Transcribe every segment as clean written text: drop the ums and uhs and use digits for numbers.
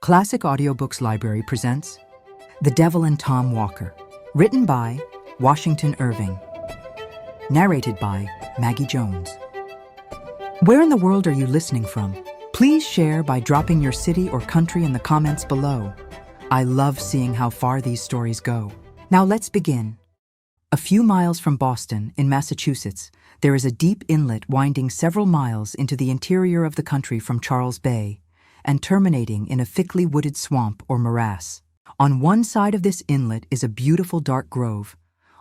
Classic Audiobooks Library presents The Devil and Tom Walker, written by Washington Irving, narrated by Maggie Jones. Where in the world are you listening from? Please share by dropping your city or country in the comments below. I love seeing how far these stories go. Now let's begin. A few miles from Boston, in Massachusetts, there is a deep inlet winding several miles into the interior of the country from Charles Bay, and terminating in a thickly wooded swamp or morass. On one side of this inlet is a beautiful dark grove.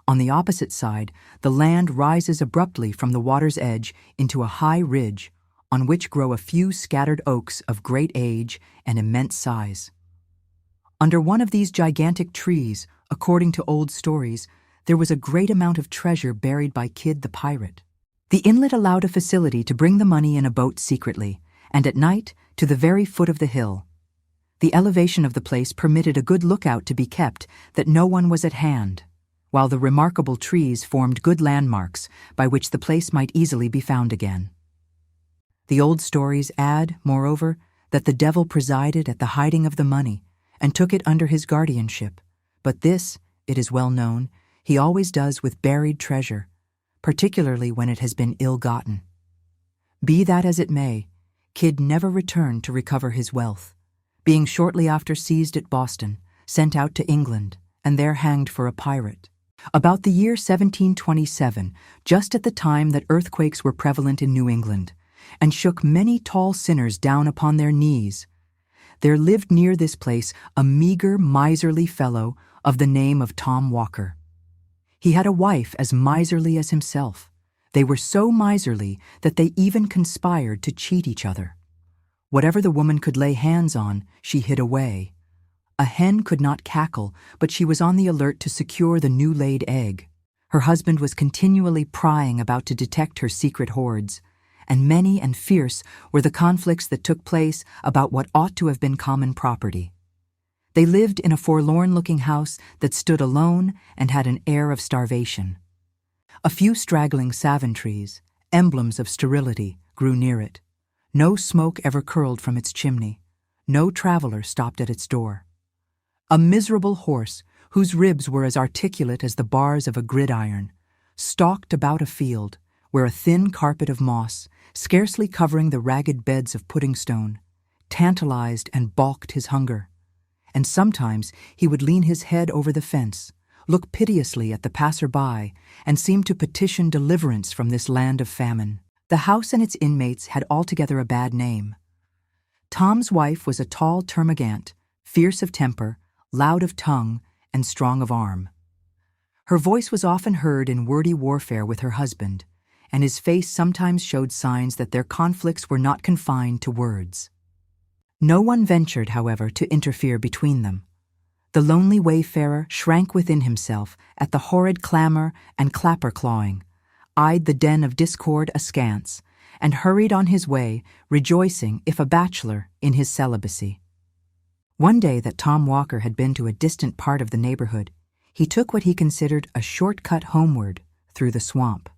On the opposite side, the land rises abruptly from the water's edge into a high ridge, on which grow a few scattered oaks of great age and immense size. Under one of these gigantic trees, according to old stories, there was a great amount of treasure buried by Kidd the pirate. The inlet allowed a facility to bring the money in a boat secretly, and at night, to the very foot of the hill. The elevation of the place permitted a good lookout to be kept that no one was at hand, while the remarkable trees formed good landmarks by which the place might easily be found again. The old stories add, moreover, that the devil presided at the hiding of the money and took it under his guardianship, but this, it is well known, he always does with buried treasure, particularly when it has been ill-gotten. Be that as it may, Kidd never returned to recover his wealth, being shortly after seized at Boston, sent out to England, and there hanged for a pirate. About the year 1727, just at the time that earthquakes were prevalent in New England, and shook many tall sinners down upon their knees, there lived near this place a meager, miserly fellow of the name of Tom Walker. He had a wife as miserly as himself. They were so miserly that they even conspired to cheat each other. Whatever the woman could lay hands on, she hid away. A hen could not cackle, but she was on the alert to secure the new-laid egg. Her husband was continually prying about to detect her secret hoards, and many and fierce were the conflicts that took place about what ought to have been common property. They lived in a forlorn-looking house that stood alone and had an air of starvation. A few straggling savin trees, emblems of sterility, grew near it. No smoke ever curled from its chimney. No traveler stopped at its door. A miserable horse, whose ribs were as articulate as the bars of a gridiron, stalked about a field where a thin carpet of moss, scarcely covering the ragged beds of pudding stone, tantalized and balked his hunger. And sometimes he would lean his head over the fence, look piteously at the passer-by, and seem to petition deliverance from this land of famine. The house and its inmates had altogether a bad name. Tom's wife was a tall termagant, fierce of temper, loud of tongue, and strong of arm. Her voice was often heard in wordy warfare with her husband, and his face sometimes showed signs that their conflicts were not confined to words. No one ventured, however, to interfere between them. The lonely wayfarer shrank within himself at the horrid clamor and clapper-clawing, eyed the den of discord askance, and hurried on his way, rejoicing, if a bachelor, in his celibacy. One day that Tom Walker had been to a distant part of the neighborhood, he took what he considered a short-cut homeward through the swamp.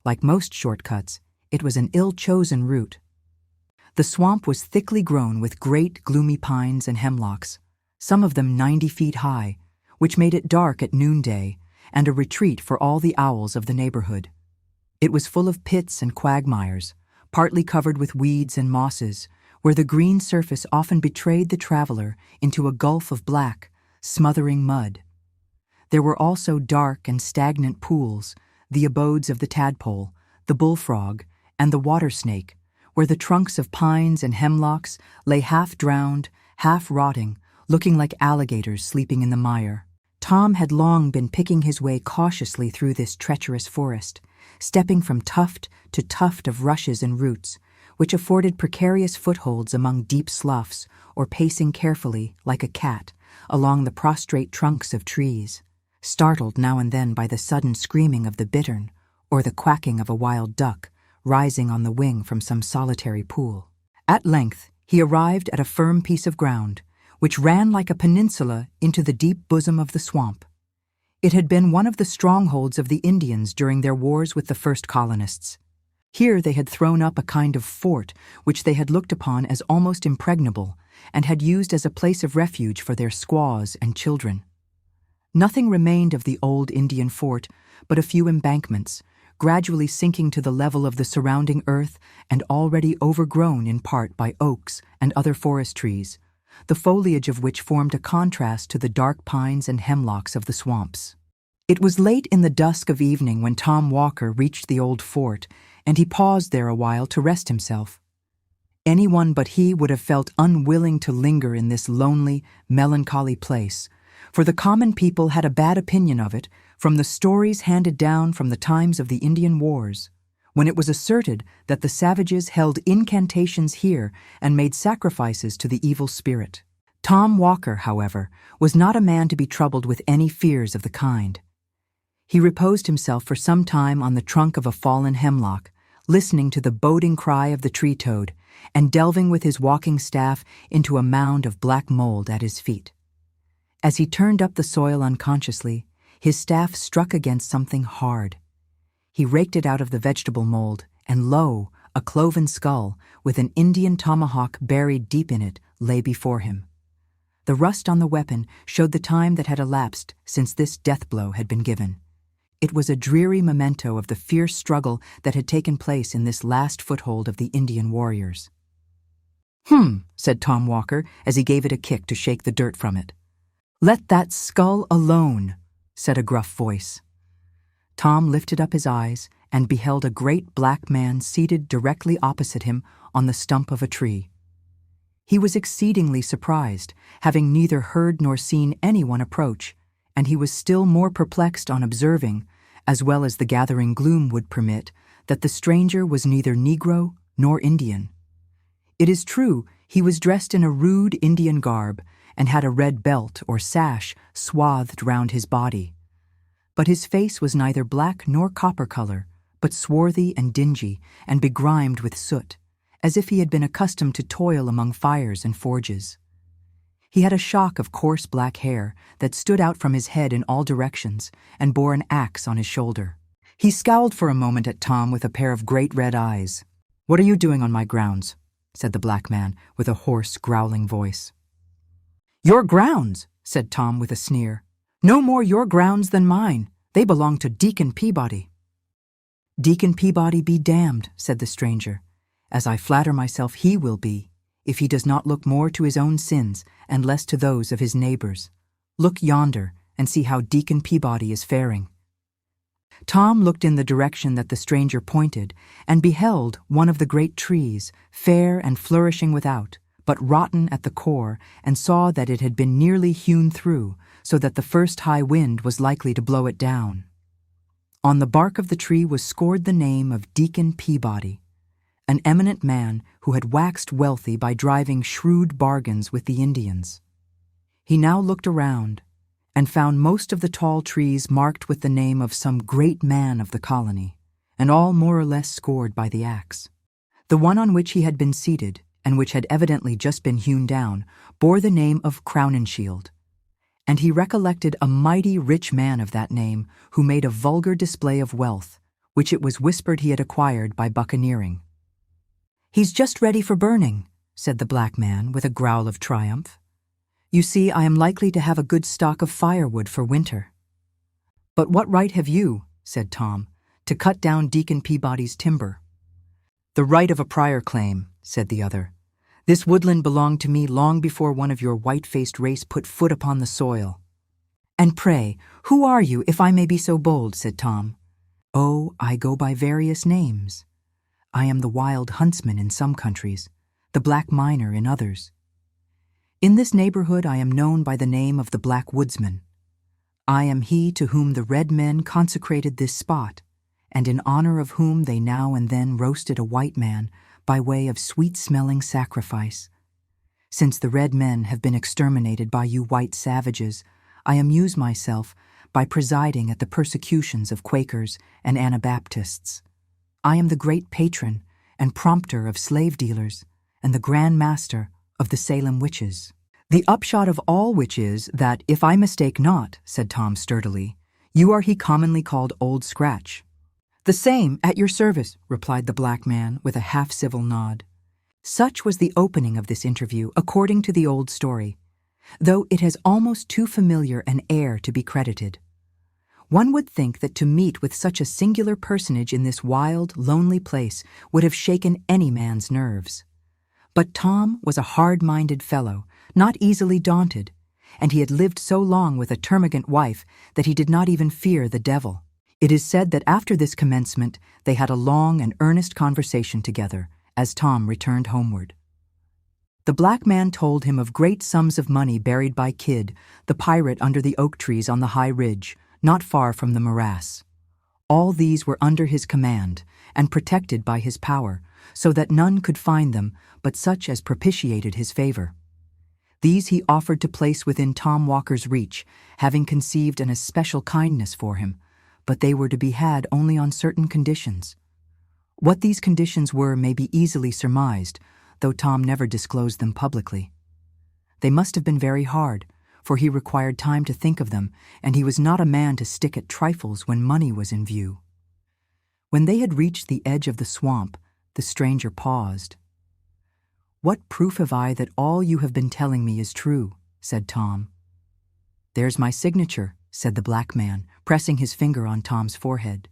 Like most shortcuts, it was an ill-chosen route. The swamp was thickly grown with great, gloomy pines and hemlocks, some of them 90 feet high, which made it dark at noonday and a retreat for all the owls of the neighborhood. It was full of pits and quagmires, partly covered with weeds and mosses, where the green surface often betrayed the traveler into a gulf of black, smothering mud. There were also dark and stagnant pools, the abodes of the tadpole, the bullfrog, and the water snake, where the trunks of pines and hemlocks lay half-drowned, half-rotting, looking like alligators sleeping in the mire. Tom had long been picking his way cautiously through this treacherous forest, stepping from tuft to tuft of rushes and roots, which afforded precarious footholds among deep sloughs, or pacing carefully, like a cat, along the prostrate trunks of trees, startled now and then by the sudden screaming of the bittern or the quacking of a wild duck rising on the wing from some solitary pool. At length he arrived at a firm piece of ground, which ran like a peninsula into the deep bosom of the swamp. It had been one of the strongholds of the Indians during their wars with the first colonists. Here they had thrown up a kind of fort which they had looked upon as almost impregnable, and had used as a place of refuge for their squaws and children. Nothing remained of the old Indian fort but a few embankments, gradually sinking to the level of the surrounding earth and already overgrown in part by oaks and other forest trees, the foliage of which formed a contrast to the dark pines and hemlocks of the swamps. It was late in the dusk of evening when Tom Walker reached the old fort, and he paused there a while to rest himself. Anyone but he would have felt unwilling to linger in this lonely, melancholy place, for the common people had a bad opinion of it from the stories handed down from the times of the Indian Wars, when it was asserted that the savages held incantations here and made sacrifices to the evil spirit. Tom Walker, however, was not a man to be troubled with any fears of the kind. He reposed himself for some time on the trunk of a fallen hemlock, listening to the boding cry of the tree-toad, and delving with his walking staff into a mound of black mold at his feet. As he turned up the soil unconsciously, his staff struck against something hard. He raked it out of the vegetable mold, and lo, a cloven skull, with an Indian tomahawk buried deep in it, lay before him. The rust on the weapon showed the time that had elapsed since this death blow had been given. It was a dreary memento of the fierce struggle that had taken place in this last foothold of the Indian warriors. Said Tom Walker as he gave it a kick to shake the dirt from it. "Let that skull alone," said a gruff voice. Tom lifted up his eyes and beheld a great black man seated directly opposite him on the stump of a tree. He was exceedingly surprised, having neither heard nor seen anyone approach, and he was still more perplexed on observing, as well as the gathering gloom would permit, that the stranger was neither Negro nor Indian. It is true, he was dressed in a rude Indian garb and had a red belt or sash swathed round his body. But his face was neither black nor copper color, but swarthy and dingy and begrimed with soot, as if he had been accustomed to toil among fires and forges. He had a shock of coarse black hair that stood out from his head in all directions and bore an axe on his shoulder. He scowled for a moment at Tom with a pair of great red eyes. "What are you doing on my grounds?" said the black man with a hoarse, growling voice. "Your grounds," said Tom with a sneer. "No more your grounds than mine. They belong to Deacon Peabody." "Deacon Peabody be damned," said the stranger, "as I flatter myself he will be, if he does not look more to his own sins and less to those of his neighbors. Look yonder and see how Deacon Peabody is faring." Tom looked in the direction that the stranger pointed and beheld one of the great trees, fair and flourishing without, but rotten at the core, and saw that it had been nearly hewn through, so that the first high wind was likely to blow it down. On the bark of the tree was scored the name of Deacon Peabody, an eminent man who had waxed wealthy by driving shrewd bargains with the Indians. He now looked around, and found most of the tall trees marked with the name of some great man of the colony, and all more or less scored by the axe. The one on which he had been seated, and which had evidently just been hewn down, bore the name of Crowninshield, and he recollected a mighty rich man of that name who made a vulgar display of wealth, which it was whispered he had acquired by buccaneering. "He's just ready for burning," said the black man with a growl of triumph. "You see, I am likely to have a good stock of firewood for winter." "But what right have you," said Tom, "to cut down Deacon Peabody's timber?" "The right of a prior claim," said the other. "This woodland belonged to me long before one of your white-faced race put foot upon the soil." "And pray, who are you, if I may be so bold?" said Tom. "Oh, I go by various names. I am the wild huntsman in some countries, the black miner in others. In this neighborhood I am known by the name of the Black Woodsman. I am he to whom the red men consecrated this spot, and in honor of whom they now and then roasted a white man by way of sweet-smelling sacrifice. Since the red men have been exterminated by you white savages, I amuse myself by presiding at the persecutions of Quakers and Anabaptists. I am the great patron and prompter of slave dealers and the grand master of the Salem witches. The upshot of all which is that, if I mistake not," said Tom sturdily, "you are he commonly called Old Scratch." The "The same, at your service," replied the black man with a half-civil nod. Such was the opening of this interview, according to the old story, though it has almost too familiar an air to be credited. One would think that to meet with such a singular personage in this wild, lonely place would have shaken any man's nerves. But Tom was a hard-minded fellow, not easily daunted, and he had lived so long with a termagant wife that he did not even fear the devil. It is said that after this commencement they had a long and earnest conversation together as Tom returned homeward. The black man told him of great sums of money buried by Kidd, the pirate under the oak trees on the high ridge, not far from the morass. All these were under his command and protected by his power, so that none could find them but such as propitiated his favor. These he offered to place within Tom Walker's reach, having conceived an especial kindness for him, but they were to be had only on certain conditions. What these conditions were may be easily surmised, though Tom never disclosed them publicly. They must have been very hard, for he required time to think of them, and he was not a man to stick at trifles when money was in view. When they had reached the edge of the swamp, the stranger paused. "What proof have I that all you have been telling me is true?" said Tom. "There's my signature," said the black man, pressing his finger on Tom's forehead.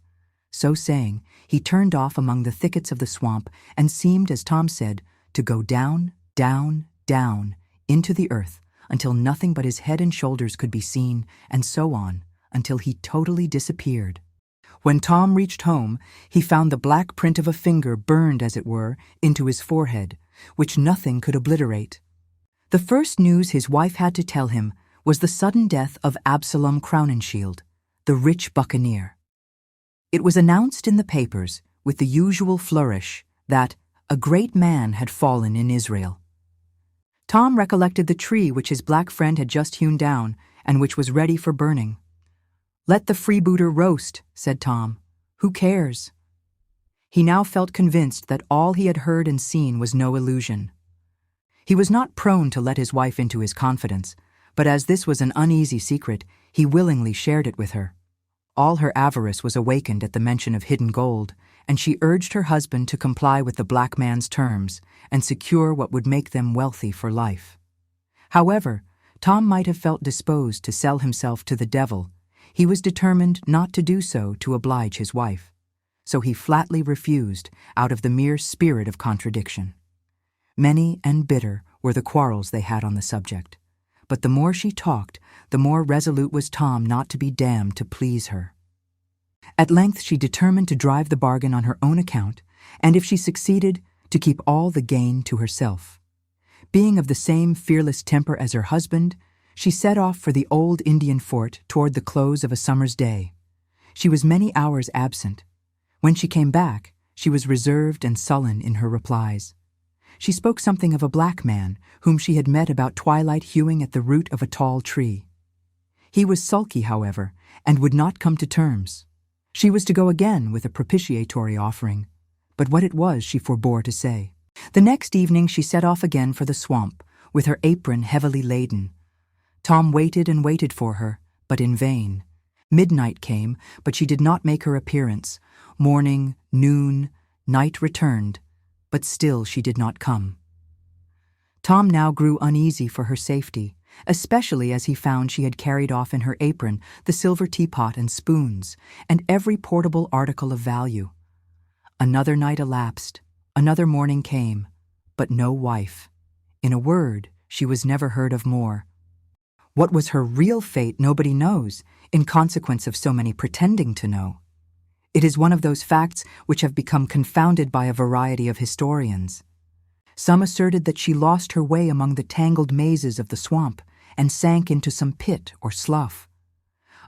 So saying, he turned off among the thickets of the swamp and seemed, as Tom said, to go down, down, down, into the earth, until nothing but his head and shoulders could be seen, and so on, until he totally disappeared. When Tom reached home, he found the black print of a finger burned, as it were, into his forehead, which nothing could obliterate. The first news his wife had to tell him was the sudden death of Absalom Crowninshield, the rich buccaneer. It was announced in the papers, with the usual flourish, that a great man had fallen in Israel. Tom recollected the tree which his black friend had just hewn down, and which was ready for burning. "Let the freebooter roast," said Tom. "Who cares?" He now felt convinced that all he had heard and seen was no illusion. He was not prone to let his wife into his confidence, but as this was an uneasy secret, he willingly shared it with her. All her avarice was awakened at the mention of hidden gold, and she urged her husband to comply with the black man's terms and secure what would make them wealthy for life. However, Tom might have felt disposed to sell himself to the devil. He was determined not to do so to oblige his wife, so he flatly refused out of the mere spirit of contradiction. Many and bitter were the quarrels they had on the subject, but the more she talked, the more resolute was Tom not to be damned to please her. At length she determined to drive the bargain on her own account, and if she succeeded, to keep all the gain to herself. Being of the same fearless temper as her husband, she set off for the old Indian fort toward the close of a summer's day. She was many hours absent. When she came back, she was reserved and sullen in her replies. She spoke something of a black man whom she had met about twilight hewing at the root of a tall tree. He was sulky, however, and would not come to terms. She was to go again with a propitiatory offering, but what it was she forbore to say. The next evening she set off again for the swamp, with her apron heavily laden. Tom waited and waited for her, but in vain. Midnight came, but she did not make her appearance. Morning, noon, night returned, but still she did not come. Tom now grew uneasy for her safety, especially as he found she had carried off in her apron the silver teapot and spoons, and every portable article of value. Another night elapsed, another morning came, but no wife. In a word, she was never heard of more. What was her real fate nobody knows, in consequence of so many pretending to know. It is one of those facts which have become confounded by a variety of historians. Some asserted that she lost her way among the tangled mazes of the swamp and sank into some pit or slough.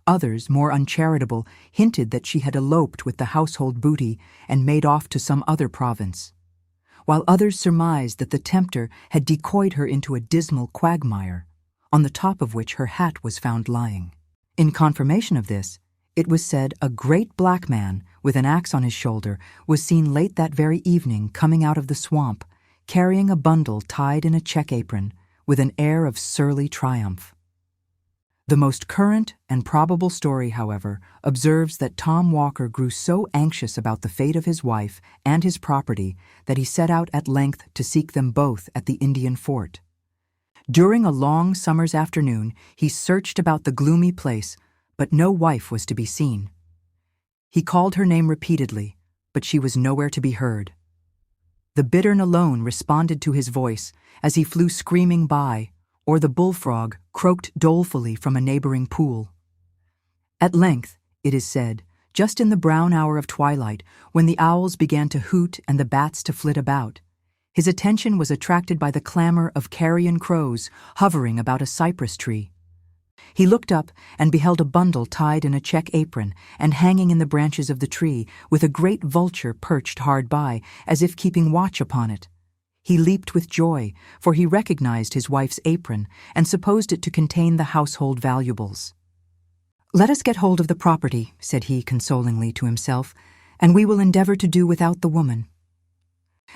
Others, more uncharitable, hinted that she had eloped with the household booty and made off to some other province, while others surmised that the tempter had decoyed her into a dismal quagmire, on the top of which her hat was found lying. In confirmation of this, it was said a great black man, with an axe on his shoulder, was seen late that very evening coming out of the swamp, carrying a bundle tied in a check apron, with an air of surly triumph. The most current and probable story, however, observes that Tom Walker grew so anxious about the fate of his wife and his property that he set out at length to seek them both at the Indian fort. During a long summer's afternoon, he searched about the gloomy place, but no wife was to be seen. He called her name repeatedly, but she was nowhere to be heard. The bittern alone responded to his voice as he flew screaming by, or the bullfrog croaked dolefully from a neighboring pool. At length, it is said, just in the brown hour of twilight, when the owls began to hoot and the bats to flit about, his attention was attracted by the clamor of carrion crows hovering about a cypress tree. He looked up and beheld a bundle tied in a check apron and hanging in the branches of the tree, with a great vulture perched hard by, as if keeping watch upon it. He leaped with joy, for he recognized his wife's apron and supposed it to contain the household valuables. "Let us get hold of the property," said he consolingly to himself, "and we will endeavor to do without the woman."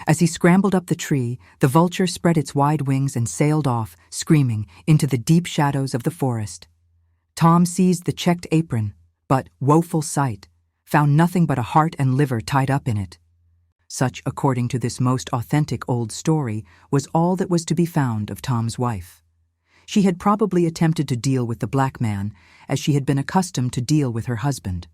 As he scrambled up the tree, the vulture spread its wide wings and sailed off, screaming, into the deep shadows of the forest. Tom seized the checked apron, but, woeful sight, found nothing but a heart and liver tied up in it. Such, according to this most authentic old story, was all that was to be found of Tom's wife. She had probably attempted to deal with the black man, as she had been accustomed to deal with her husband.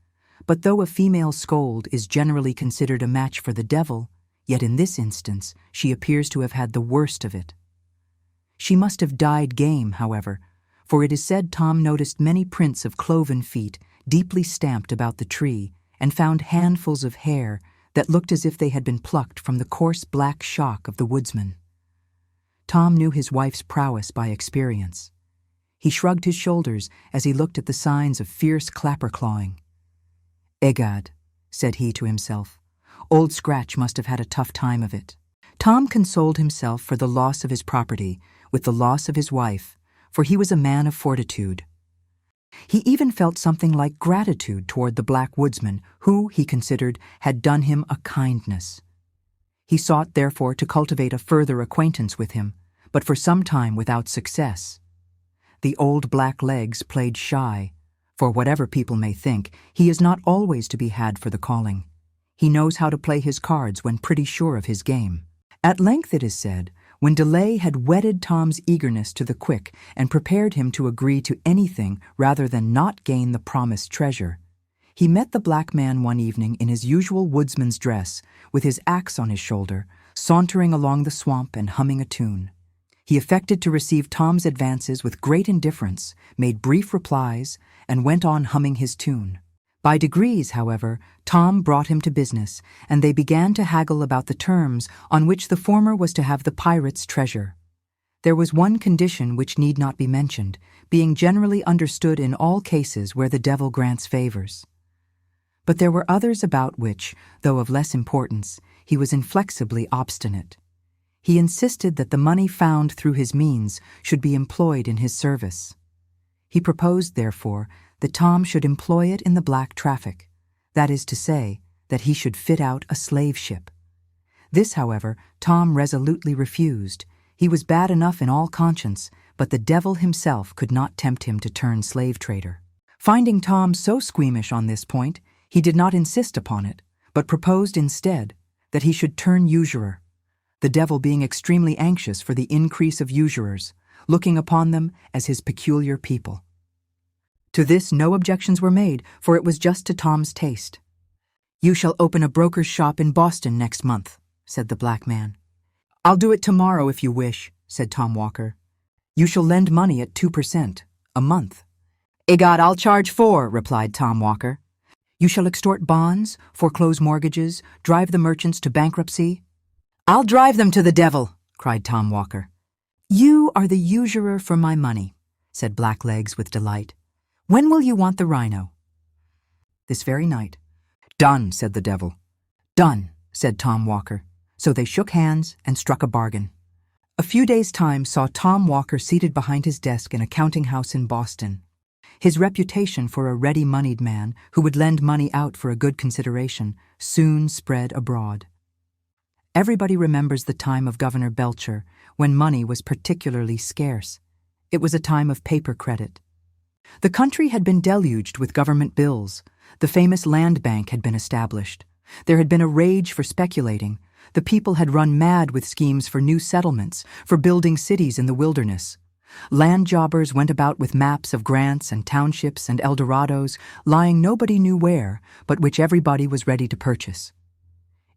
But though a female scold is generally considered a match for the devil, yet in this instance she appears to have had the worst of it. She must have died game, however, for it is said Tom noticed many prints of cloven feet deeply stamped about the tree, and found handfuls of hair that looked as if they had been plucked from the coarse black shock of the woodsman. Tom knew his wife's prowess by experience. He shrugged his shoulders as he looked at the signs of fierce clapper-clawing. "Egad," said he to himself, "Old Scratch must have had a tough time of it." Tom consoled himself for the loss of his property with the loss of his wife, for he was a man of fortitude. He even felt something like gratitude toward the black woodsman, who, he considered, had done him a kindness. He sought, therefore, to cultivate a further acquaintance with him, but for some time without success. The old black legs played shy, for whatever people may think, he is not always to be had for the calling. He knows how to play his cards when pretty sure of his game. At length, it is said, when delay had whetted Tom's eagerness to the quick and prepared him to agree to anything rather than not gain the promised treasure, he met the black man one evening in his usual woodsman's dress, with his axe on his shoulder, sauntering along the swamp and humming a tune. He affected to receive Tom's advances with great indifference, made brief replies, and went on humming his tune. By degrees, however, Tom brought him to business, and they began to haggle about the terms on which the former was to have the pirate's treasure. There was one condition which need not be mentioned, being generally understood in all cases where the devil grants favors. But there were others about which, though of less importance, he was inflexibly obstinate. He insisted that the money found through his means should be employed in his service. He proposed, therefore, that Tom should employ it in the black traffic, that is to say, that he should fit out a slave ship. This, however, Tom resolutely refused. He was bad enough in all conscience, but the devil himself could not tempt him to turn slave trader. Finding Tom so squeamish on this point, he did not insist upon it, but proposed instead that he should turn usurer, the devil being extremely anxious for the increase of usurers, looking upon them as his peculiar people. To this no objections were made, for it was just to Tom's taste. "You shall open a broker's shop in Boston next month," said the black man. "I'll do it tomorrow if you wish," said Tom Walker. "You shall lend money at 2% a month." "Egad, I'll charge 4, replied Tom Walker. "You shall extort bonds, foreclose mortgages, drive the merchants to bankruptcy." "I'll drive them to the devil," cried Tom Walker. "You are the usurer for my money," said Blacklegs with delight. "When will you want the rhino?" "This very night." "Done," said the devil. "Done," said Tom Walker. So they shook hands and struck a bargain. A few days' time saw Tom Walker seated behind his desk in a counting house in Boston. His reputation for a ready-moneyed man who would lend money out for a good consideration soon spread abroad. Everybody remembers the time of Governor Belcher, when money was particularly scarce. It was a time of paper credit. The country had been deluged with government bills. The famous land bank had been established. There had been a rage for speculating. The people had run mad with schemes for new settlements, for building cities in the wilderness. Land jobbers went about with maps of grants and townships and Eldorados, lying nobody knew where, but which everybody was ready to purchase.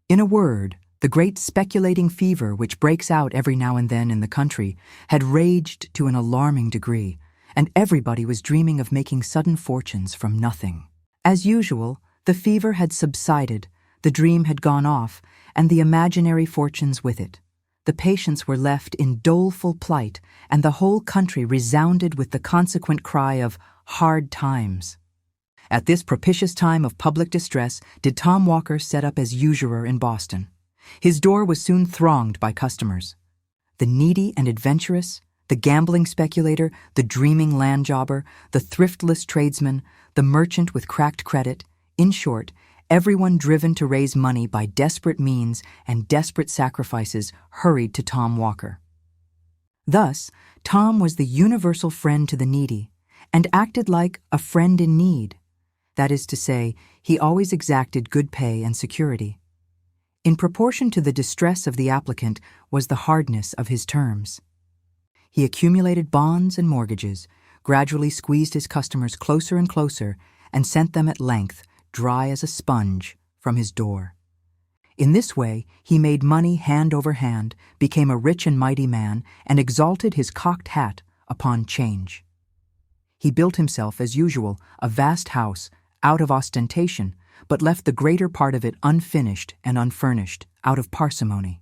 In a word, the great speculating fever which breaks out every now and then in the country had raged to an alarming degree, and everybody was dreaming of making sudden fortunes from nothing. As usual, the fever had subsided, the dream had gone off, and the imaginary fortunes with it. The patients were left in doleful plight, and the whole country resounded with the consequent cry of hard times. At this propitious time of public distress did Tom Walker set up as usurer in Boston. His door was soon thronged by customers. The needy and adventurous, the gambling speculator, the dreaming land jobber, the thriftless tradesman, the merchant with cracked credit, in short, everyone driven to raise money by desperate means and desperate sacrifices hurried to Tom Walker. Thus, Tom was the universal friend to the needy, and acted like a friend in need. That is to say, he always exacted good pay and security. In proportion to the distress of the applicant was the hardness of his terms. He accumulated bonds and mortgages, gradually squeezed his customers closer and closer, and sent them at length, dry as a sponge, from his door. In this way, he made money hand over hand, became a rich and mighty man, and exalted his cocked hat upon change. He built himself, as usual, a vast house, out of ostentation, but left the greater part of it unfinished and unfurnished, out of parsimony.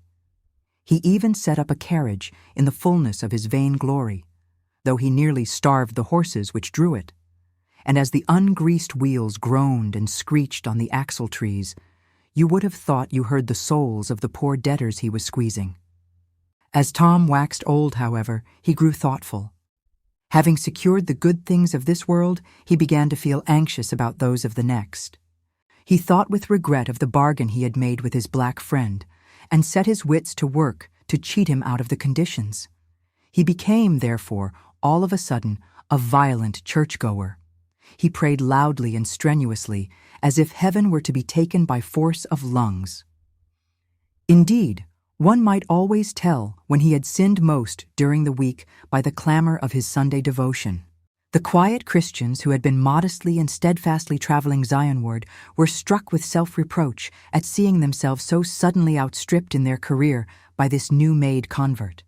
He even set up a carriage in the fullness of his vain glory, though he nearly starved the horses which drew it. And as the ungreased wheels groaned and screeched on the axle-trees, you would have thought you heard the souls of the poor debtors he was squeezing. As Tom waxed old, however, he grew thoughtful. Having secured the good things of this world, he began to feel anxious about those of the next. He thought with regret of the bargain he had made with his black friend, and set his wits to work to cheat him out of the conditions. He became, therefore, all of a sudden, a violent churchgoer. He prayed loudly and strenuously, as if heaven were to be taken by force of lungs. Indeed, one might always tell when he had sinned most during the week by the clamor of his Sunday devotion. The quiet Christians who had been modestly and steadfastly traveling Zionward were struck with self-reproach at seeing themselves so suddenly outstripped in their career by this new-made convert.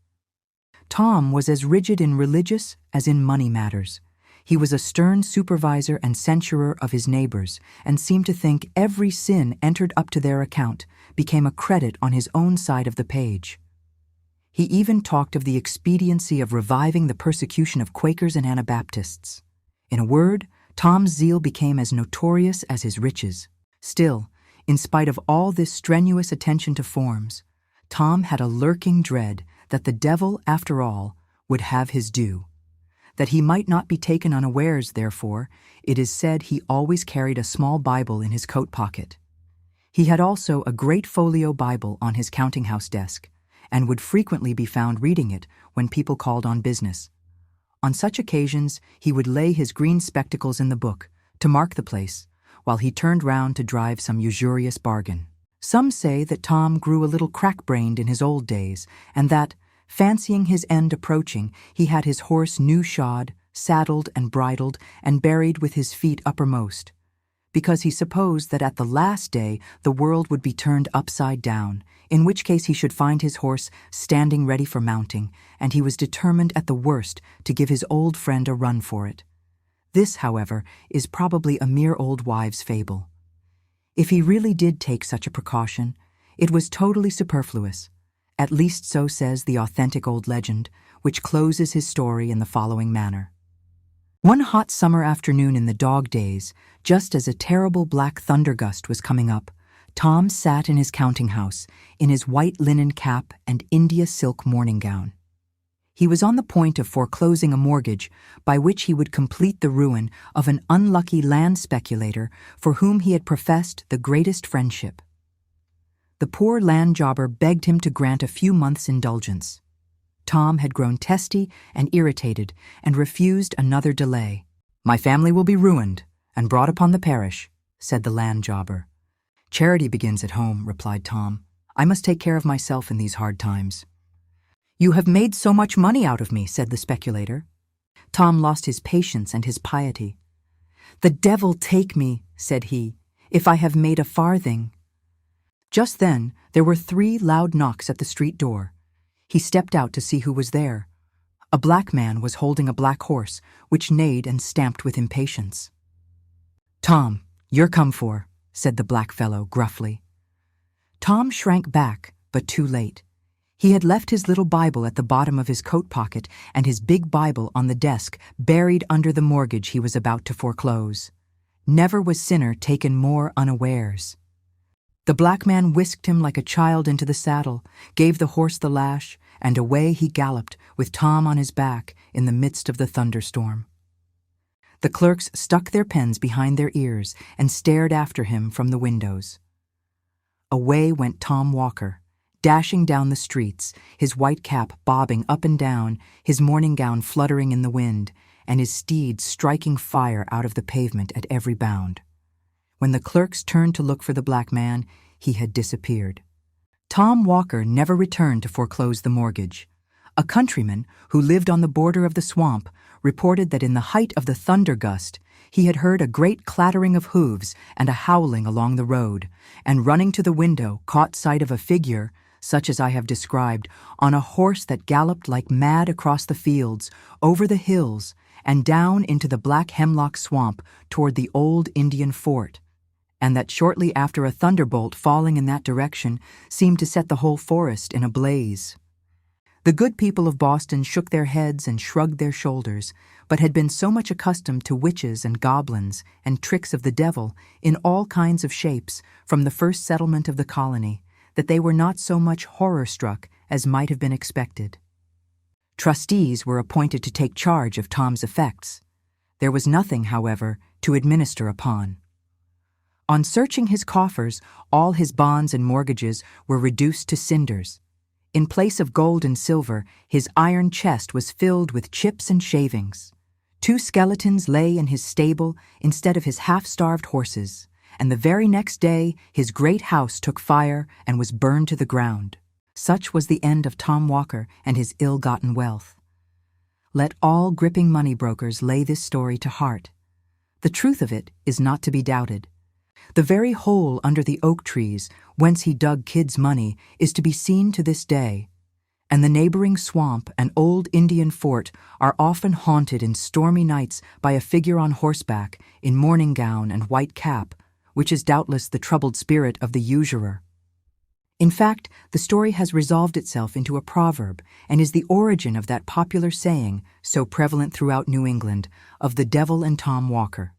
Tom was as rigid in religious as in money matters. He was a stern supervisor and censurer of his neighbors, and seemed to think every sin entered up to their account became a credit on his own side of the page. He even talked of the expediency of reviving the persecution of Quakers and Anabaptists. In a word, Tom's zeal became as notorious as his riches. Still, in spite of all this strenuous attention to forms, Tom had a lurking dread that the devil, after all, would have his due. That he might not be taken unawares, therefore, it is said he always carried a small Bible in his coat pocket. He had also a great folio Bible on his counting-house desk, and would frequently be found reading it when people called on business. On such occasions, he would lay his green spectacles in the book to mark the place, while he turned round to drive some usurious bargain. Some say that Tom grew a little crack-brained in his old days, and that, fancying his end approaching, he had his horse new-shod, saddled and bridled, and buried with his feet uppermost, because he supposed that at the last day the world would be turned upside down, in which case he should find his horse standing ready for mounting, and he was determined at the worst to give his old friend a run for it. This, however, is probably a mere old wives' fable. If he really did take such a precaution, it was totally superfluous. At least so says the authentic old legend, which closes his story in the following manner. One hot summer afternoon in the dog days, just as a terrible black thundergust was coming up, Tom sat in his counting-house, in his white linen cap and India silk morning gown. He was on the point of foreclosing a mortgage by which he would complete the ruin of an unlucky land speculator for whom he had professed the greatest friendship. The poor land jobber begged him to grant a few months' indulgence. Tom had grown testy and irritated and refused another delay. "My family will be ruined and brought upon the parish," said the land jobber. "Charity begins at home," replied Tom. "I must take care of myself in these hard times." "You have made so much money out of me," said the speculator. Tom lost his patience and his piety. "The devil take me," said he, "if I have made a farthing." Just then there were 3 loud knocks at the street door. He stepped out to see who was there. A black man was holding a black horse, which neighed and stamped with impatience. "Tom, you're come for," said the black fellow gruffly. Tom shrank back, but too late. He had left his little Bible at the bottom of his coat pocket and his big Bible on the desk, buried under the mortgage he was about to foreclose. Never was sinner taken more unawares. The black man whisked him like a child into the saddle, gave the horse the lash, and away he galloped, with Tom on his back, in the midst of the thunderstorm. The clerks stuck their pens behind their ears and stared after him from the windows. Away went Tom Walker, dashing down the streets, his white cap bobbing up and down, his morning gown fluttering in the wind, and his steed striking fire out of the pavement at every bound. When the clerks turned to look for the black man, he had disappeared. Tom Walker never returned to foreclose the mortgage. A countryman who lived on the border of the swamp reported that in the height of the thunder gust, he had heard a great clattering of hooves and a howling along the road, and running to the window caught sight of a figure, such as I have described, on a horse that galloped like mad across the fields, over the hills, and down into the black hemlock swamp toward the old Indian fort, and that shortly after a thunderbolt falling in that direction seemed to set the whole forest in a blaze. The good people of Boston shook their heads and shrugged their shoulders, but had been so much accustomed to witches and goblins and tricks of the devil in all kinds of shapes from the first settlement of the colony, that they were not so much horror-struck as might have been expected. Trustees were appointed to take charge of Tom's effects. There was nothing, however, to administer upon. On searching his coffers, all his bonds and mortgages were reduced to cinders. In place of gold and silver, his iron chest was filled with chips and shavings. 2 skeletons lay in his stable instead of his half-starved horses, and the very next day his great house took fire and was burned to the ground. Such was the end of Tom Walker and his ill-gotten wealth. Let all gripping money brokers lay this story to heart. The truth of it is not to be doubted. The very hole under the oak trees whence he dug Kid's money is to be seen to this day, and the neighboring swamp and old Indian fort are often haunted in stormy nights by a figure on horseback in morning gown and white cap, which is doubtless the troubled spirit of the usurer. In fact, the story has resolved itself into a proverb and is the origin of that popular saying, so prevalent throughout New England, of the devil and Tom Walker.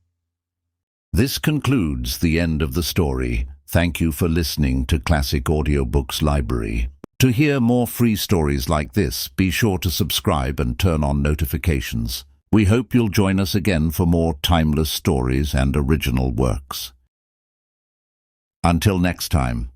This concludes the end of the story. Thank you for listening to Classic Audiobooks Library. To hear more free stories like this, be sure to subscribe and turn on notifications. We hope you'll join us again for more timeless stories and original works. Until next time.